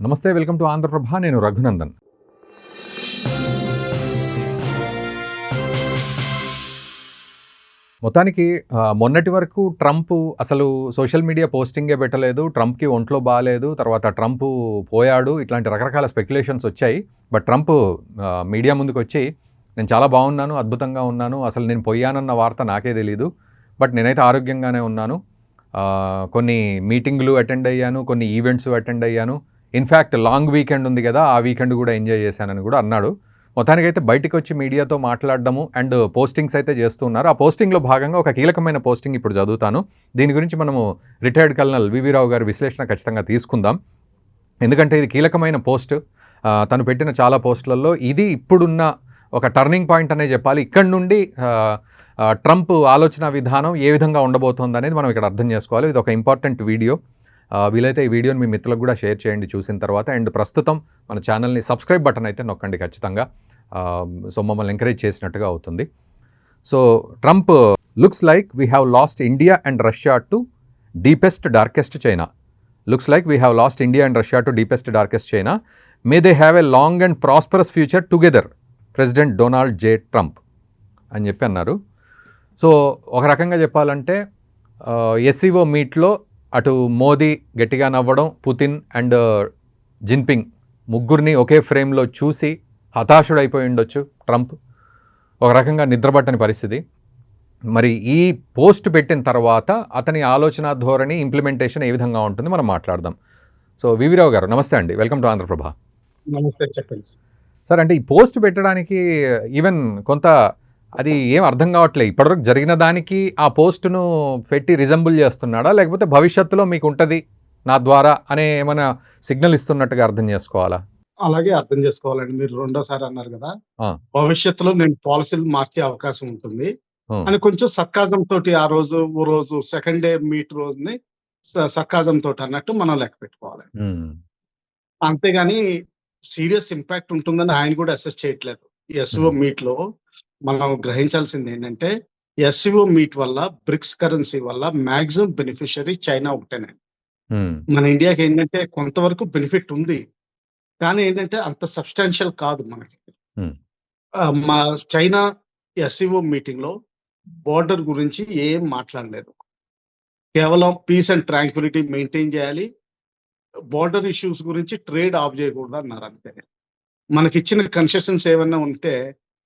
నమస్తే, welcome to Andhraprabha. నేను రఘునందన్. మొత్తానికి మొన్నటి వరకు ట్రంప్ అసలు సోషల్ మీడియా పోస్టింగే పెట్టలేదు. ట్రంప్‌కి ఒంట్లో బాలేదు. తర్వాత ట్రంప్ పోయాడు. ఇట్లాంటి రకరకాల స్పెక్యులేషన్స్ వచ్చాయి. బట్ ట్రంప్ మీడియా ముందుకొచ్చి నేను చాలా బాగున్నాను, అద్భుతంగా ఉన్నాను, అసలు నేను పోయానన్న వార్త నాకే తెలీదు, బట్ నేనైతే ఆరోగ్యంగానే ఉన్నాను, కొన్ని మీటింగ్లు అటెండ్ అయ్యాను, కొన్ని ఈవెంట్స్ అటెండ్ అయ్యాను, ఇన్ఫ్యాక్ట్ లాంగ్ వీకెండ్ ఉంది కదా, ఆ వీకెండ్ కూడా ఎంజాయ్ చేశానని కూడా అన్నాడు. మొత్తానికైతే బయటికి వచ్చి మీడియాతో మాట్లాడడము అండ్ పోస్టింగ్స్ అయితే చేస్తున్నారు. ఆ పోస్టింగ్లో భాగంగా ఒక కీలకమైన పోస్టింగ్ ఇప్పుడు చదువుతాను. దీని గురించి మనము రిటైర్డ్ కల్నల్ వివి రావు గారి విశ్లేషణ ఖచ్చితంగా తీసుకుందాం. ఎందుకంటే ఇది కీలకమైన పోస్ట్. తను పెట్టిన చాలా పోస్టులలో ఇది ఇప్పుడున్న ఒక టర్నింగ్ పాయింట్ అనే చెప్పాలి. ఇక్కడి నుండి ట్రంప్ ఆలోచన విధానం ఏ విధంగా ఉండబోతోంది అనేది మనం ఇక్కడ అర్థం చేసుకోవాలి. ఇది ఒక ఇంపార్టెంట్ వీడియో. వీలైతే ఈ వీడియోని మీ మిత్రులకు కూడా షేర్ చేయండి చూసిన తర్వాత. అండ్ ప్రస్తుతం మన ఛానల్ని సబ్స్క్రైబ్ బటన్ అయితే నొక్కండి ఖచ్చితంగా. సో మమ్మల్ని ఎంకరేజ్ చేసినట్టుగా అవుతుంది. So Trump looks like we have lost India and Russia to deepest darkest China. Looks like we have lost India and Russia to deepest darkest China. May they have a long and prosperous future together, president Donald J Trump అని చెప్పి అన్నారు. So ఒక రకంగా చెప్పాలంటే SCO మీట్లో అటు మోదీ గట్టిగా నవ్వడం, పుతిన్ అండ్ జిన్పింగ్ ముగ్గురిని ఒకే ఫ్రేమ్లో చూసి హతాశుడైపోయి ఉండొచ్చు ట్రంప్. ఒక రకంగా నిద్రపట్టని పరిస్థితి. మరి ఈ పోస్ట్ పెట్టిన తర్వాత అతని ఆలోచన ధోరణి, ఇంప్లిమెంటేషన్ ఏ విధంగా ఉంటుంది మనం మాట్లాడదాం. సో వివిరావు గారు నమస్తే అండి, వెల్కమ్ టు ఆంధ్రప్రభ. నమస్తే, చెప్పండి సార్. అంటే ఈ పోస్ట్ పెట్టడానికి ఈవెన్ కొంత అది ఏం అర్థం కావట్లేదు. ఇప్పటివరకు జరిగిన దానికి ఆ పోస్టును పెట్టి రిజంబుల్ చేస్తున్నాడా, లేకపోతే భవిష్యత్తులో మీకు ఉంటుంది నా ద్వారా అనే ఏమైనా సిగ్నల్ ఇస్తున్నట్టుగా అర్థం చేసుకోవాలా? అలాగే అర్థం చేసుకోవాలండి. మీరు రెండోసారి అన్నారు కదా, భవిష్యత్తులో నేను పాలసీలు మార్చే అవకాశం ఉంటుంది అని కొంచెం సర్కాజం తోటి ఆ రోజు ఓ రోజు సెకండ్ డే మీట్ రోజుని సర్కాజం తోటి అన్నట్టు మనం లెక్క పెట్టుకోవాలి. అంతేగాని సీరియస్ ఇంపాక్ట్ ఉంటుందని ఆయన కూడా అసెస్ చేయట్లేదు. ఎస్ఓ మీట్ లో మనం గ్రహించాల్సింది ఏంటంటే, ఎస్ఓ మీట్ వల్ల బ్రిక్స్ కరెన్సీ వల్ల మాక్సిమం బెనిఫిషియరీ చైనా ఒకటేనే. మన ఇండియాకి ఏంటంటే కొంతవరకు బెనిఫిట్ ఉంది, కానీ ఏంటంటే అంత సబ్స్టాన్షియల్ కాదు మనకి. మా చైనా ఎస్సీఓ మీటింగ్ లో బోర్డర్ గురించి ఏం మాట్లాడలేదు. కేవలం పీస్ అండ్ ట్రాంక్విలిటీ మెయింటైన్ చేయాలి, బోర్డర్ ఇష్యూస్ గురించి ట్రేడ్ ఆఫ్ చేయకూడదు అన్నారు అంతే. మనకిచ్చిన కన్సెషన్స్ ఏమన్నా ఉంటే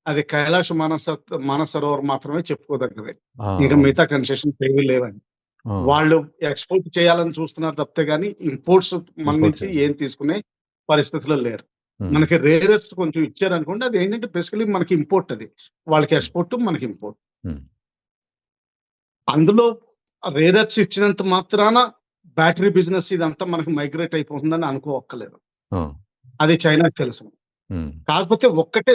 అది కైలాష్ మానసరోవర్ మాత్రమే చెప్పుకోదగ్గది. ఇంకా మిగతా కన్సెషన్స్ ఏమీ లేవండి. వాళ్ళు ఎక్స్పోర్ట్ చేయాలని చూస్తున్నారు తప్పితే గానీ ఇంపోర్ట్స్ మన నుంచి ఏం తీసుకునే పరిస్థితిలో లేరు. మనకి రేర్ ఎర్త్స్ కొంచెం ఇచ్చారనుకోండి, అది ఏంటంటే బేసికలీ మనకి ఇంపోర్ట్, అది వాళ్ళకి ఎక్స్పోర్ట్, మనకి ఇంపోర్ట్. అందులో రేర్ ఎర్త్స్ ఇచ్చినంత మాత్రాన బ్యాటరీ బిజినెస్ ఇదంతా మనకి మైగ్రేట్ అయిపోతుందని అనుకోవక్కలేదు. అది చైనాకి తెలుసు. కాకపోతే ఒక్కటే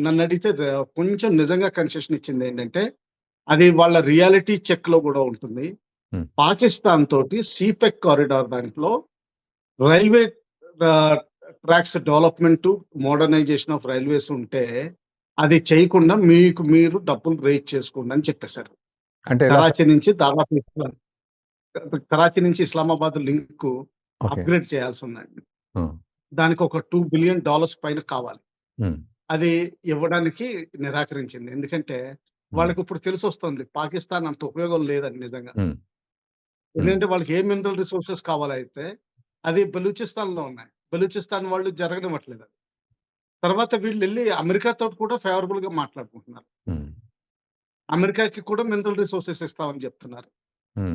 నన్ను అడిగితే కొంచెం నిజంగా కన్సెషన్ ఇచ్చింది ఏంటంటే, అది వాళ్ళ రియాలిటీ చెక్ లో కూడా ఉంటుంది. పాకిస్తాన్ తోటి సిపెక్ కారిడార్ దాంట్లో railway tracks development, modernisation of railways ఉంటే అది చేయకుండా మీకు మీరు డబ్బులు రేజ్ చేసుకోండి అని చెప్పేశారు. అంటే కరాచీ నుంచి ఇస్లామాబాద్ లింక్ అప్గ్రేడ్ చేయాల్సి ఉందండి. దానికి ఒక $2 బిలియన్ పైన కావాలి. అది ఇవ్వడానికి నిరాకరించింది. ఎందుకంటే వాళ్ళకి ఇప్పుడు తెలిసి వస్తుంది పాకిస్తాన్ అంత ఉపయోగం లేదని నిజంగా. ఎందుకంటే వాళ్ళకి ఏ మినరల్ రిసోర్సెస్ కావాలైతే అది బలూచిస్తాన్ లో ఉన్నాయి. బలూచిస్తాన్ వాళ్ళు జరగనివ్వట్లేదు. తర్వాత వీళ్ళు వెళ్ళి అమెరికాతో కూడా ఫేవరబుల్ గా మాట్లాడుకుంటున్నారు. అమెరికాకి కూడా మినరల్ రిసోర్సెస్ ఇస్తామని చెప్తున్నారు.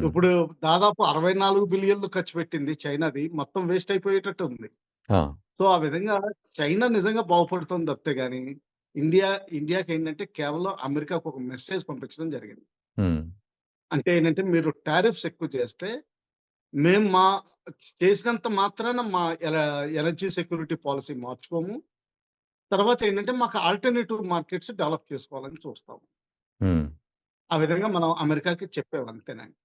ఇప్పుడు దాదాపు 64 బిలియన్లు ఖర్చు పెట్టింది చైనాది, మొత్తం వేస్ట్ అయిపోయేటట్టు ఉంది. సో ఆ విధంగా చైనా నిజంగా బాగుపడుతుంది తప్పితే గానీ ఇండియాకి ఏంటంటే కేవలం అమెరికాకు ఒక మెసేజ్ పంపించడం జరిగింది. అంటే ఏంటంటే, మీరు టారిఫ్స్ ఎక్కువ చేస్తే మేము మా చేసినంత మాత్రాన మా ఎనర్జీ సెక్యూరిటీ పాలసీ మార్చుకోము. తర్వాత ఏంటంటే మాకు ఆల్టర్నేటివ్ మార్కెట్స్ డెవలప్ చేసుకోవాలని చూస్తాము. ఆ విధంగా మనం అమెరికాకి చెప్పాము అంతేనండి.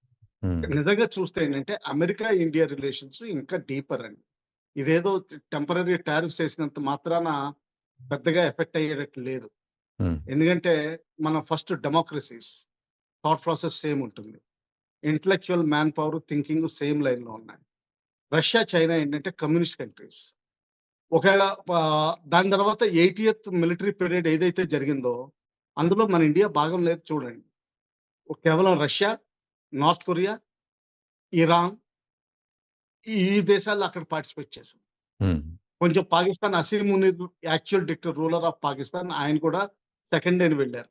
నిజంగా చూస్తే ఏంటంటే అమెరికా ఇండియా రిలేషన్స్ ఇంకా డీపర్ అండి. ఇదేదో టెంపరరీ టారిఫ్స్ వేసినంత మాత్రాన పెద్దగా ఎఫెక్ట్ అయ్యేటట్టు లేదు. ఎందుకంటే మనం first democracies thought process same ఉంటుంది. Intellectual manpower, thinking same line లో ఉన్నాయి. రష్యా, చైనా ఏంటంటే కమ్యూనిస్ట్ కంట్రీస్. ఒకవేళ దాని తర్వాత 80th మిలిటరీ పీరియడ్ ఏదైతే జరిగిందో, అందులో మన ఇండియా భాగం లేదు చూడండి. కేవలం రష్యా, నార్త్ కొరియా, ఇరాన్ ఈ దేశాల్లో అక్కడ పార్టిసిపేట్ చేశారు. హ్మ్. కొంచెం Pakistan Asim Munir actual ruler of Pakistan ఆయన కూడా సెకండ్ డేని వెళ్లారు.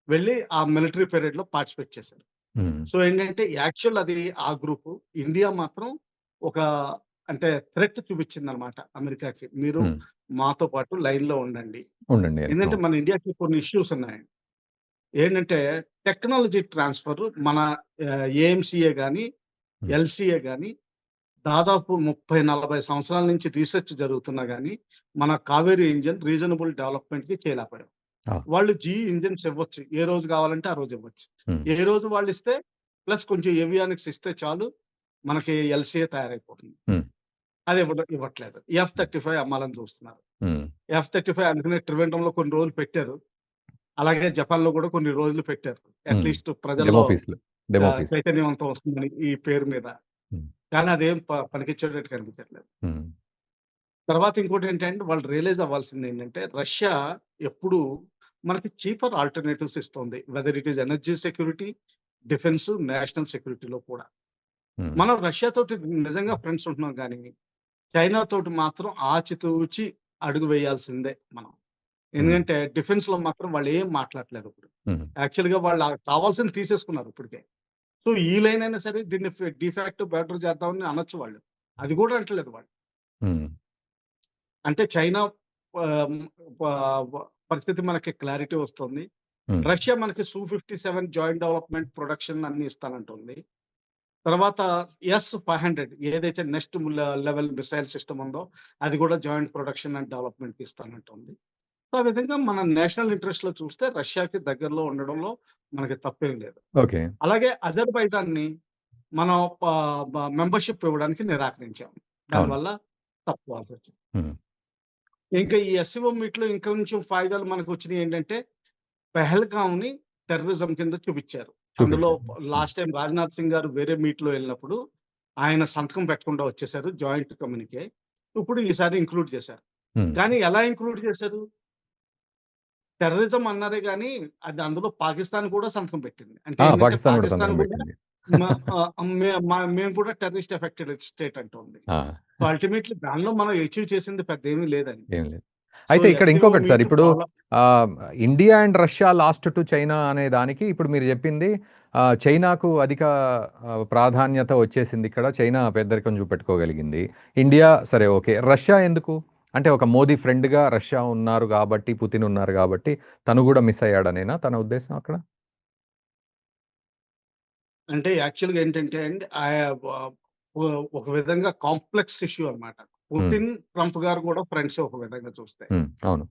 వెళ్లి ఆ మిలిటరీ పీరియడ్‌లో పార్టిసిపేట్ చేశారు. హ్మ్. సో ఏంటంటే యాక్చువల్ అది ఆ గ్రూపు. ఇండియా మాత్రం ఒక అంటే థ్రెట్ చూపించిందనమాట అమెరికాకి. మీరు హ్మ్. మాతో పాటు లైన్‌లో ఉండండి. ఉండండి అని. ఏందంటే అవును. మన ఇండియాకి కొన్ని ఇష్యూస్ ఉన్నాయండి. ఏంటంటే టెక్నాలజీ ట్రాన్స్‌ఫర్ మన ఏఎంసీఏ గాని, హ్మ్. ఎల్సీఏ గాని దాదాపు 30, 40 సంవత్సరాల నుంచి రీసెర్చ్ జరుగుతున్నా గాని, మన కావేరీ ఇంజిన్ రీజనబుల్ డెవలప్‌మెంట్‌కి చేయలేకపోయాం. ఆ! వాళ్ళు జీఈ ఇంజిన్స్ ఇవ్వచ్చు. ఏ రోజు కావాలంటే ఆ రోజు ఇవ్వచ్చు. హ్మ్. ఏ రోజు వాళ్ళిస్తే ప్లస్ కొంచెం ఏవియానిక్స్ ఇస్తే చాలు మనకి ఎల్సీఏ తయారైపోతుంది. హ్మ్. అది ఇవ్వట్లేదు. F-35 అమ్మాలని చూస్తున్నారు. హ్మ్. F-35 అందుకనే ట్రివేండ్రంలో కొన్ని రోజులు పెట్టారు. అలాగే జపాన్‌లో కూడా కొన్ని రోజులు పెట్టారు. హ్మ్. అట్‌లీస్ట్ ప్రజల్లో డెమో పీస్‌లు. Demo piece. చైతన్యవంతం వస్తుందని ఈ పేరు మీద. హ్మ్. కానీ అదేం పనికిచ్చేటట్టు కనిపించట్లేదు. హ్మ్. తర్వాత ఇంకోటేంటంటే వాళ్ళు రియలైజ్ అవ్వాల్సిందేంటంటే రష్యా ఎప్పుడూ మనకి చీపర్ ఆల్టర్‌నేటివ్స్ ఇస్తుంది. Whether it is energy security, defence, national సెక్యూరిటీలో కూడా. హ్మ్. మనం రష్యా తోటి నిజంగా ఫ్రెండ్స్ ఉంటున్నాం గానీ, చైనా తోటి మాత్రం ఆచితూచి అడుగు వేయాల్సిందే మనం. హ్మ్. ఎందుకంటే డిఫెన్స్‌లో మాత్రం వాళ్ళేం మాట్లాడట్లేదు ఇప్పుడు. హ్మ్. యాక్చువల్‌గా వాళ్ళు కావాల్సింది తీసేసుకున్నారు ఇప్పటికే. సో, ఈ లైన్ అయినా సరే దీన్ని డిఫాక్టో బెటర్ చేద్దామని అనొచ్చు వాళ్ళు. అది కూడా అంటలేదు వాళ్ళు. హ్మ్. అంటే చైనా ఆహ్, ప వ పరిస్థితి మనకి క్లారిటీ వస్తుంది. హ్మ్. రష్యా మనకి Su-57 జాయింట్ డెవలప్‌మెంట్ ప్రొడక్షన్ అన్నీ ఇస్తానంటుంది. తర్వాత S-500 ఏదైతే నెక్స్ట్ లెవెల్ మిసైల్ సిస్టమ్ ఉందో, అది కూడా జాయింట్ ప్రొడక్షన్ అండ్ డెవలప్‌మెంట్‌కి ఇస్తానంటుంది. సో, ఆ విధంగా మన నేషనల్ ఇంట్రెస్ట్‌లో చూస్తే రష్యాకి దగ్గరలో ఉండడంలో మనకి తప్పేం లేదు. ఓకే. అలాగే అజర్బైజాన్‌ని మనం ప బ మెంబర్‌షిప్ ఇవ్వడానికి నిరాకరించాం. అవును. దానివల్ల తప్పుకోవాల్సొచ్చింది. హ్మ్. ఇంకా ఈ ఎస్‌సీఓ మీట్‌లో ఇంకొంచెం ఫాయిదాలు మనకొచ్చినియేంటంటే, పెహల్గామ్‌ని టెర్రరిజం కింద చూపిచ్చారు. అందులో చూపించారు. హ్మ్. లాస్ట్ టైమ్ రాజ్‌నాథ్ సింగ్ గారు వేరే మీట్‌లో ఎళ్ళినప్పుడు, ఆయన సంతకం పెట్టకుండా వచ్చేసారు. జాయింట్ కమ్యూనికే. ఇప్పుడు ఈసారి ఇంక్లూడ్ చేశారు. హ్మ్. కానీ ఎలా ఇంక్లూడ్ చేశారు? టెర్రరిజం అన్నారే గానీ, అది అందులో పాకిస్తాన్ కూడా సంతకం పెట్టింది. అంటే ఆ! ఏంటంటే, పాకిస్తాన్ గూడా పాకిస్తాన్ సంతకం కూడా పెట్టింది. మ మేము కూడా టెర్రరిస్ట్ ఎఫెక్టెడ్ స్టేట్ అంటోంది. ఆ! సో, అల్టిమేట్‌లీ దానిలో మనం అచీవ్ చేసింది పెద్దేమీ లేదండి. ఏం లేదు. సో, అయితే ఇక్కడ ఎస్‌సీఓ ఇంకొకటి సార్. మీట్ ఇప్పుడు follow India and Russia last to China అనే దానికి ఇప్పుడు మీరు జెప్పింది చైనాకు అధిక ప్రాధాన్యత వచ్చేసిందిక్కడ. చైనా పెద్దరికం చూపెట్టుకోగలిగింది. ఇండియా సరే ఓకే. రష్యా ఎందుకు? అంటే ఒక మోదీ ఫ్రెండ్‌గా రష్యా ఉన్నారు గాబట్టి, పుతిన్ ఉన్నారు గాబట్టి తను గూడా మిస్ అయ్యాడనేనా తన ఉద్దేశం అక్కడ? అంటే యాక్చువల్‌గా ఏంటంటే అండి వ ఒ ఒక విధంగా కాంప్లెక్స్ ఇష్యూ అన్నమాట. హ్మ్. పుతిన్, ట్రంప్ గారు కూడా ఫ్రెండ్సే ఒక విధంగా చూస్తే. హ్మ్. అవును.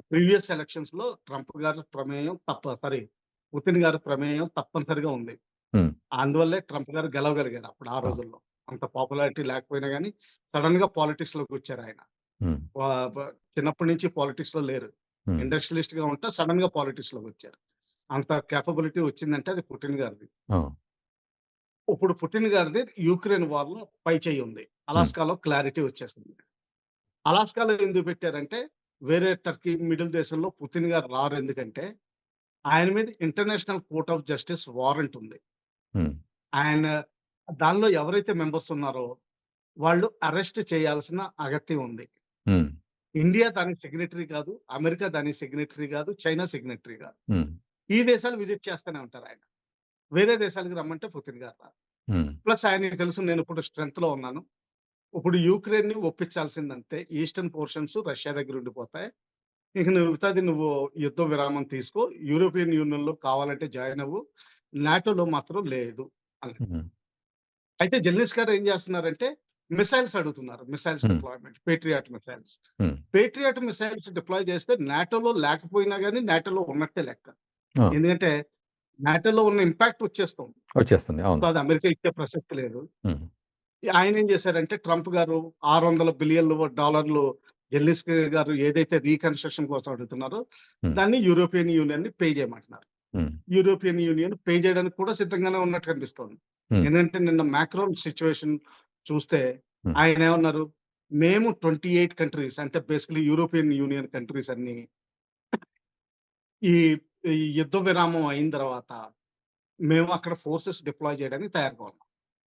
ప్రీవియస్ ఎలక్షన్స్‌లో ట్రంప్ గారి ప్రమేయం పుతిన్ గారి ప్రమేయం తప్పనిసరిగా ఉంది. హ్మ్. అందువల్లే ట్రంప్ గారు గెలవగలిగారు అప్పుడు ఆ ఆ! రోజుల్లో. అంత పాపులారిటీ లేకపోయినా గాని సడెన్‌గా పాలిటిక్స్‌లోకొచ్చారాయన. హ్మ్. వ బ చిన్నప్పటి నుంచి పాలిటిక్స్‌లో లేరు. హ్మ్. ఇండస్ట్రియలిస్ట్‌గా ఉంటే సడెన్‌గా పాలిటిక్స్‌లోకొచ్చారు. అంత కేపబిలిటీ వచ్చిందంటే అది పుటిన్ గారిది. ఆ! ఇప్పుడు పుటిన్ గారిది యుక్రెయిన్ వార్‌లో పైచేయి ఉంది. హ్మ్. అలాస్కాలో క్లారిటీ వచ్చేసింది. అలాస్కాలో ఎందుకు పెట్టారంటే వేరే టర్కీ మిడిల్ దేశంలో పుతిన్ గారు రారు ఎందుకంటే ఆయన మీద international court of justice warrant ఉంది. హ్మ్. ఆయన దానిలో ఎవరైతే మెంబర్స్ ఉన్నారో వాళ్ళు అరెస్ట్ చేయాల్సిన అగత్యం ఉంది. హ్మ్. ఇండియా దానికి సిగ్నేటరీ కాదు. అమెరికా దానికి సిగ్నేటరీ కాదు. చైనా సిగ్నేటరీ కాదు. హ్మ్. ఈ దేశాలు విజిట్ చేస్తూనే ఉంటారాయన. వేరే దేశాలకు రమ్మంటే పుతిన్ గారు రారు. హ్మ్. ప్లస్ ఆయనకి తెలుసు నేనిప్పుడు స్ట్రెంగ్త్‌లో ఉన్నాను. ఇప్పుడు యుక్రెయిన్‌ని ఒప్పించాల్సిందంతే. ఈస్టర్న్ పోర్షన్స్ రష్యా దగ్గర ఉండిపోతాయి. ఇక మిగతాది నువ్వు యుద్ధ విరామం తీసుకో. యూరోపియన్ యూనియన్‌లో కావాలంటే జాయిన్ అవ్వు. నాటోలో మాత్రం లేదు అన్నాడు. హ్మ్. అయితే జెలెన్స్కీ గారు ఏం చేస్తున్నారంటే మిసైల్స్ అడుగుతున్నారు. మిసైల్స్ హ్మ్. డిప్లాయ్‌మెంట్. Patriot missiles. హ్మ్. పేట్రియాట్ మిసైల్స్ డిప్లాయ్ చేస్తే నాటోలో లేకపోయినా గాని నాటోలో ఉన్నట్టే లెక్క. ఆ! ఎందుకంటే నాటోలో ఉన్న ఇంపాక్ట్ వచ్చేస్తుంది. వచ్చేస్తుంది. సో, అవును. అది అమెరికా ఇచ్చే ప్రసక్తి లేదు. హ్మ్. ఆయనేం చేశారంటే ట్రంప్ గారు $600 బిలియన్‌లు జెలెన్స్కీ గారు ఏదైతే రీకన్‌స్ట్రక్షన్ కోసం అడుగుతున్నారో హ్మ్. దాన్ని యూరోపియన్ యూనియన్‌ని పే చేయమంటున్నారు. హ్మ్. యూరోపియన్ యూనియన్ పే చేయడానికి కూడా సిద్ధంగానే ఉన్నట్టు కనిపిస్తోంది. హ్మ్. ఎందుకంటే నిన్న మాక్రోన్ సిట్యుయేషన్ చూస్తే హ్మ్. ఆయన ఏమన్నారు, మేము 28 కంట్రీస్ అంటే బేసికల్లీ యూరోపియన్ యూనియన్ కంట్రీస్ అన్నీ ఈ ఈ యుద్ధ విరామం అయిన తర్వాత మేము అక్కడ ఫోర్సెస్ డిప్లాయ్ చేయడానికి తయారుగా ఉన్నాం.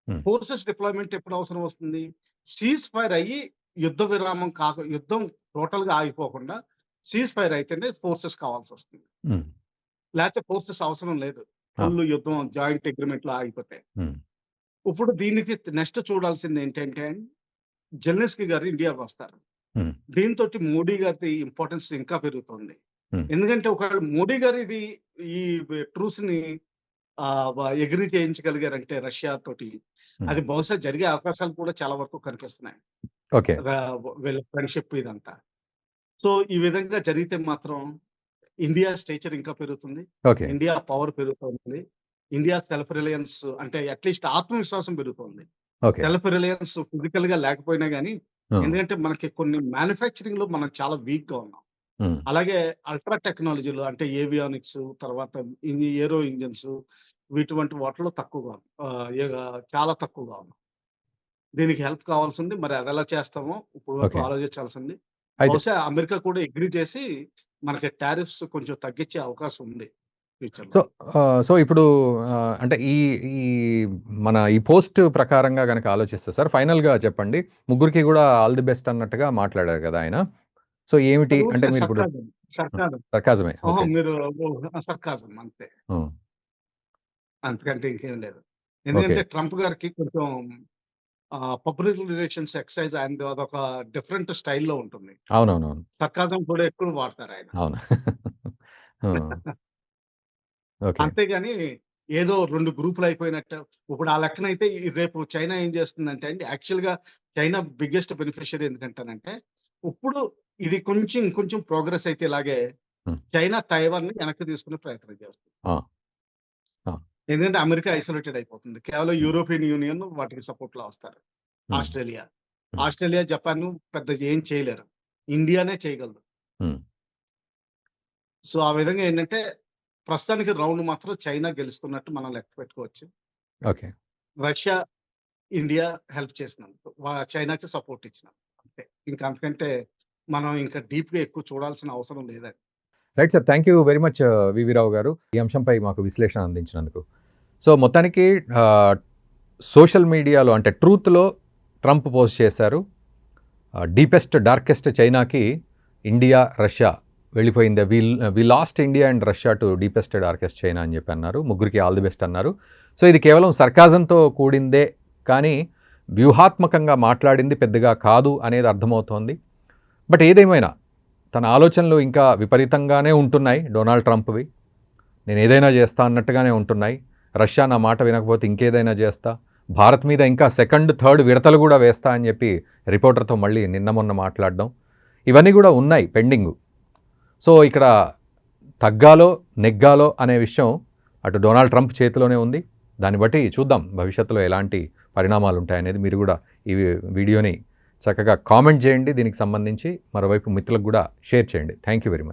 హ్మ్. ఫోర్సెస్ డిప్లాయ్‌మెంట్ ఎప్పుడు అవసరం వస్తుంది? సీజ్ ఫైర్ అయ్యి యుద్ధ విరామం యుద్ధం టోటల్‌గా ఆగిపోకుండా సీజ్ ఫైర్ అయితేనే ఫోర్సెస్ కావాల్సొస్తుంది. హ్మ్. లేతే ఫోర్సెస్ అవసరం లేదు. ఆ! ఫుల్ యుద్ధం జాయింట్ అగ్రీమెంట్‌లో ఆగిపోతే. హ్మ్. ఇప్పుడు దీనికి నెక్స్ట్ చూడాల్సిందేంటంటే జెలెన్స్కీ గారు ఇండియాకొస్తారు. హ్మ్. దీనితోటి మోడీ గారి ఇంపార్టెన్స్ ఇంకా పెరుగుతుంది. హ్మ్. ఎందుకంటే ఒకవేళ మోడీ గారు ఈ ట్రూస్‌ని అగ్రీ చేయించగలిగారంటే రష్యా తోటి, హ్మ్. అది బహుశా జరిగే అవకాశాలు కూడా చాలా వరకు కనిపిస్తున్నాయి. ఓకే. రా వీళ్ళ ఫ్రెండ్‌షిప్ ఇదంతా. సో, ఈ విధంగా జరిగితే మాత్రం ఇండియా స్టేచర్ ఇంకా పెరుగుతుంది. ఓకే. ఇండియా పవర్ పెరుగుతుంది. ఇండియా సెల్ఫ్ రిలయన్స్ అంటే అట్‌లీస్ట్ ఆత్మవిశ్వాసం పెరుగుతుంది. ఓకే. సెల్ఫ్ రిలయన్స్ ఫిజికల్‌గా లేకపోయినా గాని, హ్మ్. ఎందుకంటే మనకి కొన్ని మ్యానుఫ్యాక్చరింగ్‌లో మనం చాలా వీక్‌గా ఉన్నాం. హ్మ్. అలాగే అల్ట్రా టెక్నాలజీలో అంటే ఏవియానిక్స్ తర్వాత ఏరో ఇంజిన్స్ ఇటువంటి వాటిలో తక్కువగా ఉన్నాం. చాలా తక్కువగా ఉన్నాం. దీనికి హెల్ప్ కావాల్సింది. మరి అదెలా చేస్తామో ఇప్పటి వరకు ఓకే. ఆలోచించాల్సింది. అయితే బహుశా అమెరికా కూడా అగ్రీ చేసి మనకి టారిఫ్స్ కొంచెం తగ్గించే అవకాశం ఉంది ఫ్యూచర్‌లో. సో, సో ఇప్పుడు అంటే ఈ ఈ మన ఈ పోస్ట్ ప్రకారంగా గనక ఆలోచిస్తే సార్ ఫైనల్‌గా చెప్పండి. ముగ్గురికి గూడా ఆల్ ది బెస్ట్ అన్నట్టుగా మాట్లాడారు గదా! ఆయన. సో, ఏమిటి అది అంటే ఊరికే మీరిప్పుడు సర్కాజం. సర్కాజం. సర్కాజమే. అహా! ఓకే. మీరు సర్కాజం అంతే. హ్మ్. అంతకంటే ఇంకేం లేదు. ఓకే. ఎందుకంటే ట్రంప్ గారికి కొంచెం పబ్లిక్ రిలేషన్స్ ఎక్సర్సైజ్ ఆయనది అదొక డిఫరెంట్ స్టైల్‌లో ఉంటుంది. అవునవునవును. సర్కాజం కూడా ఎక్కువ వాడతారాయన. అవును. హ్మ్. ఓకే. అంతేగాని ఏదో 2 గ్రూపులయిపోయినట్టు ఇప్పుడు ఆ లెక్కనైతే రేపు చైనా ఏం చేస్తుందంటే అండి యాక్చువల్‌గా చైనా బిగ్గెస్ట్ బెనిఫిషియరీ ఎందుకంటానంటే, ఇప్పుడు ఇది ఇంకొంచెం ప్రోగ్రెస్ అయితే ఇలాగే హ్మ్. చైనా తైవాన్‌ని వెనక్కి తీసుకునే ప్రయత్నం చేస్తుంది. ఆ! ఆ! ఎందుకంటే అమెరికా ఐసోలేటెడ్ అయిపోతుంది. కేవలం హ్మ్. యూరోపియన్ యూనియన్ వాటికి సపోర్ట్‌లో వస్తారు. హ్మ్. ఆస్ట్రేలియా. హ్మ్. ఆస్ట్రేలియా, జపాన్ పెద్ద ఏం చేయలేరు. ఇండియానే చేయగలదు. హ్మ్. సో, ఆ విధంగా ఏంటంటే ప్రస్తుతానికి రౌండ్ మాత్రం చైనా గెలుస్తున్నట్టు మనం లెక్క పెట్టుకోవచ్చు. ఓకే. రష్యా, ఇండియా హెల్ప్ చేసినందుకు. చైనాకి సపోర్ట్ ఇచ్చినందుకు. అంతే. ఇంకా అంతకంటే మనం ఇంకా డీప్‌గా ఎక్కువ చూడాల్సిన అవసరం లేదండి. Right sir. Thank you very much V V Rao garu. ఈ అంశంపై మాకు విశ్లేషణ అందించినందుకు. సో, మొత్తానికి ఆహ్, సోషల్ మీడియాలో అంటే ట్రూత్‌లో ట్రంప్ పోస్ట్ చేశారు. డీపెస్ట్, డార్కెస్ట్ చైనాకి ఇండియా, రష్యా వెళ్ళిపోయింది. We lost India and Russia to deepest, darkest China అని చెప్పి అన్నారు. ముగ్గురికి ఆల్ ది బెస్ట్ అన్నారు. సో, ఇది కేవలం సర్కాజంతో కూడిందే కానీ వ్యూహాత్మకంగా మాట్లాడింది పెద్దగా కాదు అనేది అర్థమవుతోంది. బట్ ఏదేమైనా తన ఆలోచనలు ఇంకా విపరీతంగానే ఉంటున్నాయి డొనాల్డ్ ట్రంప్‌వి. నేను ఏదైనా చేస్తా అన్నట్టుగానే ఉంటున్నాయి. రష్యా నా మాట వినకపోతే ఇంకేదైనా చేస్తా. భారత్ మీద ఇంకా సెకండ్, థర్డ్ విడతలు కూడా వేస్తా అని చెప్పి రిపోర్టర్‌తో మళ్ళీ నిన్న మొన్న మాట్లాడడం. ఇవన్నీ కూడా ఉన్నాయి పెండింగు. సో, ఇక్కడ తగ్గాలో, నెగ్గాలో అనే విషయం అటు డొనాల్డ్ ట్రంప్ చేతిలోనే ఉంది. దాన్ని బట్టి చూద్దాం భవిష్యత్తులో ఎలాంటి పరిణామాలు ఉంటాయనేది. మీరు కూడా ఈ వీడియోని చక్కగా కామెంట్ చేయండి దీనికి సంబంధించి. మరోవైపు మిత్రులకు కూడా షేర్ చేయండి. Thank you very much.